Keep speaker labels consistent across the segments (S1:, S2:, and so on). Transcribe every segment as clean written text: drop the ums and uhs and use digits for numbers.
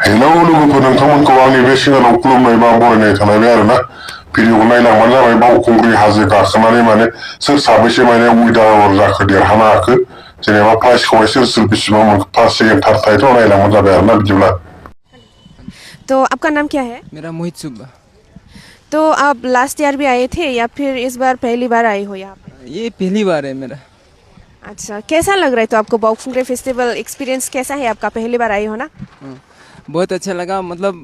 S1: Hello लोगोफोर नोंथांमोनखौ आंनि बे चेनेलाव खुलुमनाय बा बरायनाय थानाय आरोना भिडिअखौ नायलांबानो जाबाय बावखुंग्रि हाजो गाखोनानै माने सोर साबैसे माने उइनार जाखो देरहानो हाखो जेनेबा प्राइजखौ सोर सोर बेसेबां मोनखो फार्स्ट सेकेन्ड थार्ड थाइथ' नायलांबानो जाबाय आरोना बिदिब्ला।
S2: तो आपका नाम क्या है?
S3: मेरा मोहित सुब्बा।
S2: तो आप लास्ट ईयर भी आए थे या फिर इस बार पहली बार आए हो यहाँ पे?
S3: ये पहली बार है मेरा।
S2: अच्छा, कैसा लग रहा है तो आपको बावखुंग्री फेस्टिवल एक्सपीरियंस कैसा है आपका? पहली बार आए हो ना?
S3: हाँ, बहुत अच्छा लगा। मतलब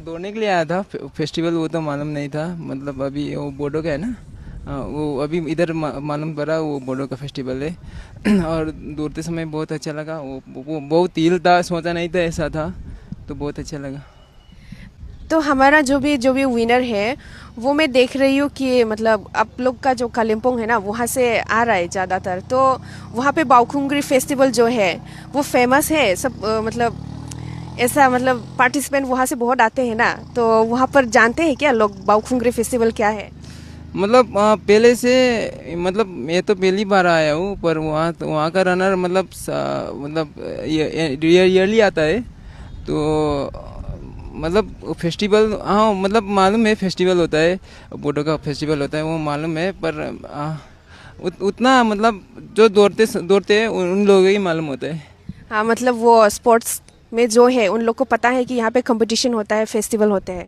S3: दौड़ने के लिए आया था। फेस्टिवल वो तो मालूम नहीं था। मतलब अभी वो बोडो का है ना। हाँ, वो अभी इधर मालूम पड़ा वो बोडो का फेस्टिवल है। और दौड़ते समय बहुत अच्छा लगा। वो बहुत तील था, सोचा नहीं था ऐसा था, तो बहुत अच्छा लगा।
S2: तो हमारा जो भी विनर है वो मैं देख रही हूँ कि मतलब आप लोग का जो कालिम्पोंग है ना वहाँ से आ रहा है ज़्यादातर। तो वहाँ पे बावखुंग्री फेस्टिवल जो है वो फेमस है सब मतलब ऐसा मतलब पार्टिसिपेंट वहाँ से बहुत आते हैं ना, तो वहाँ पर जानते हैं क्या लोग बावखुंग्री फेस्टिवल क्या है?
S3: मतलब पहले से मतलब मैं तो पहली बार आया हूँ, पर वहाँ का रनर मतलब ईयरली आता है। तो मतलब फेस्टिवल, हाँ मतलब मालूम है फेस्टिवल होता है, बोडो का फेस्टिवल होता है वो मालूम है। पर उतना मतलब जो दौड़ते हैं उन लोगों ही मालूम होता है।
S2: हाँ मतलब वो स्पोर्ट्स में जो है उन लोग को पता है कि यहाँ पे कंपटीशन होता है, फेस्टिवल होते हैं।